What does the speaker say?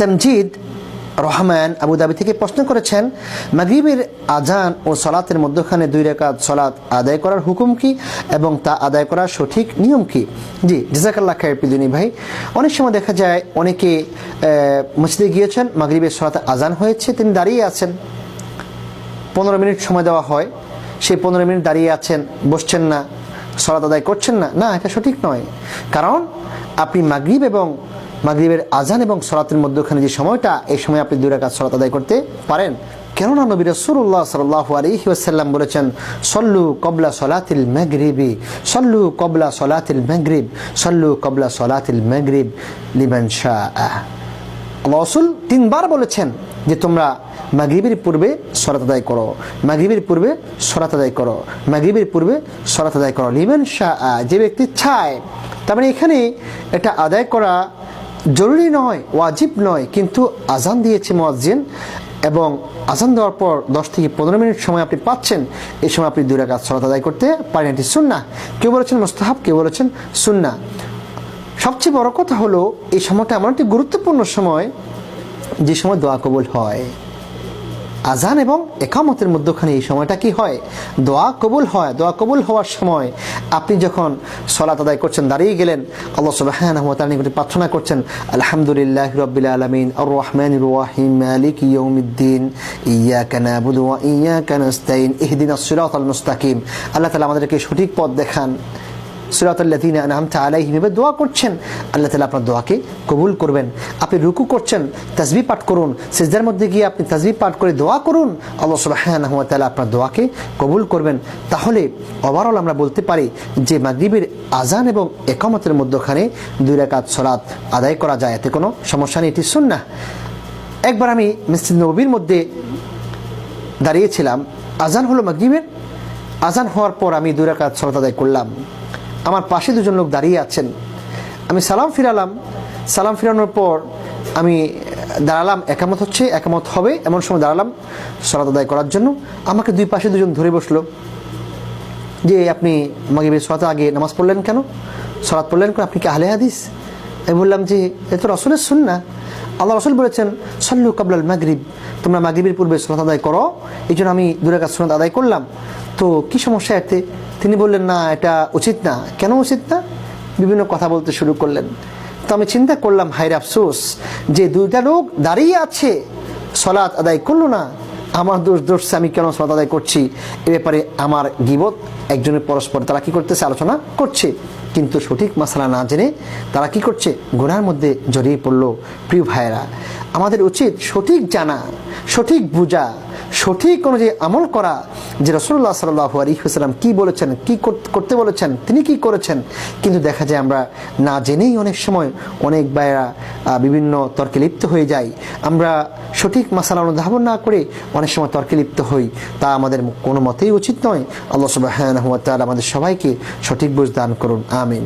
তামজিদ রহমান আবু দাবি থেকে প্রশ্ন করেছেন, মাগরিবের আজান ও সলাতের মধ্যখানে 2 রাকাত সলাত আদায় করার হুকুম কি এবং তা আদায় করার সঠিক নিয়ম কি? জি, জাযাকাল্লাহ খায়ের পিদুনি ভাই। অনেক সময় দেখা যায় অনেকে মসজিদে গিয়েছেন, মাগরিবের সলাতে আজান হয়েছে, তিনি দাঁড়িয়ে আছেন, 15 মিনিট সময় দেওয়া হয়, সেই 15 মিনিট দাঁড়িয়ে আছেন, বসছেন না, সলাত আদায় করছেন না। না, এটা সঠিক নয়। কারণ আপনি মাগরিবের আজান এবং সলাতের মধ্যখানে যে সময়টা, এই সময় আপনি 2 রাকাত সলাত আদায় করতে পারেন। কেননা নবী রাসূলুল্লাহ সাল্লাল্লাহু আলাইহি ওয়াসাল্লাম বলেছেন, সল্লু কবলা সলাতিল মাগরিবি, সল্লু কবলা সলাতিল মাগরিব, সল্লু কবলা সলাতিল মাগরিব লিমান শাআ। রাসূল 3 বার বলেছেন যে তোমরা মাগরিবের পূর্বে সলাত আদায় করো, মাগরিবের পূর্বে সলাত আদায় করো, মাগরিবের পূর্বে সলাত আদায় করো লিমান শাআ, যে ব্যক্তি চায়। তার মানে এখানে এটা আদায় করা জরুরি নয়, ওয়াজিব নয়, কিন্তু আজান দিয়েছে মুয়াজ্জিন এবং আজান দেওয়ার পর 10 থেকে 15 মিনিট সময় আপনি পাচ্ছেন, এই সময় আপনি 2 রাকাত সালাত আদায় করতে পারেন। এটি সুন্নাহ। কেউ বলেছেন মুস্তাহাব, কেউ বলেছেন সুন্নাহ। সবচেয়ে বড় কথা হলো এই সময়টা এমন একটি গুরুত্বপূর্ণ সময় যে সময় দোয়া কবুল হয়। আজান এবং ইকামতের মধ্যখানে এই সময়টা কি হয়? দোয়া কবুল হয়। দোয়া কবুল হওয়ার সময় আপনি যখন সালাত আদায় করছেন, দাঁড়িয়ে গেলেন, আল্লাহ সুবহানাহু ওয়া তাআলার নিকটে প্রার্থনা করছেন, আলহামদুলিল্লাহি রাব্বিল আলামিন আর রহমানির রহিম মালিকি ইয়াউমিদ্দিন ইয়্যাকা না'বুদু ওয়া ইয়্যাকা নাস্তাইন ইহদিনাস সিরাতাল মুস্তাকিম। আল্লাহ তাআলা আমাদেরকে সঠিক পথ দেখান। সিরাতাল লাযিনা আন'আমতা আলাইহিম, দোয়া করছেন, আল্লাহ তাআলা আপনার দোয়াকে কবুল করবেন। আপনি রুকু করছেন, তাসবিহ পাঠ করুন, সিজদার মধ্যে গিয়ে আপনি তাসবিহ পাঠ করে দোয়া করুন, আল্লাহ সুবহানাহু ওয়া তাআলা আপনার দোয়াকে কবুল করবেন। তাহলে ওভারঅল আমরা বলতে পারি যে মাগরিবের আজান এবং ইকামতের মধ্যখানে 2 রাকাত সালাত আদায় করা যায়, এতে কোনো সমস্যা নেই, এটি সুন্নাহ। একবার আমি মসজিদ নববীর মধ্যে দাঁড়িয়েছিলাম, আজান হলো মাগরিবের, আজান হওয়ার পর আমি 2 রাকাত সালাত আদায় করলাম। আমার পাশে 2 জন লোক দাঁড়িয়ে আছেন, আমি সালাম ফিরালাম। সালাম ফিরানোর পর আমি দাঁড়ালাম, একামত হচ্ছে, একামত হবে এমন সময় দাঁড়ালাম সালাত আদায় করার জন্য। আমাকে 2 পাশে 2 জন ধরে বসলো যে আপনি মাগরিবের সালাতের আগে নামাজ পড়লেন কেন, সালাত পড়লেন কেন, আপনি কি আহলে হাদিস? আমি বললাম যে এ তো রাসূলের সুন্নাহ, আল্লাহ রাসূল বলেছেন সল্লু কাবলাল মাগরিব, তোমরা মাগরিবের পূর্বে সালাত আদায় করো, এই জন্য আমি 2 রাকাত সালাত আদায় করলাম। তো কি সমস্যা এতে? তিনি বললেন না, এটা উচিত না। কেন উচিত না? বিভিন্ন কথা বলতে শুরু করলেন। তো আমি চিন্তা করলাম, হায়রে আফসোস যে 2টা লোক দাঁড়িয়ে আছে, সালাত আদায় করলো না, আমার দোষ, আমি কেন সালাত আদায় করছি, এ ব্যাপারে আমার গীবত, একজনের পরস্পর তারা কি করতেছে, আলোচনা করছে, কিন্তু সঠিক মাসালা না জেনে তারা কি করছে, গুনার মধ্যে জড়িয়ে পড়লো। প্রিয় ভাইয়েরা, আমাদের উচিত সঠিক জানা, সঠিক বুঝা, সঠিক অনুযায়ী আমল করা, যে রাসূলুল্লাহ সাল্লাল্লাহু আলাইহি ওয়াসাল্লাম কি বলেছেন, কি করতে বলেছেন, তিনি কি করেছেন। কিন্তু দেখা যায় আমরা না জেনেই অনেক সময় অনেক ভাইয়েরা বিভিন্ন তর্কে লিপ্ত হয়ে যাই। আমরা সঠিক মাসালা অনুধাবন না করে অনেক সময় তর্কে লিপ্ত হই, তা আমাদের কোনো মতেই উচিত নয়। আল্লাহ সুবহানাহু ওয়া তাআলা আমাদের সবাইকে সঠিক বুঝ দান করুন, আমিন।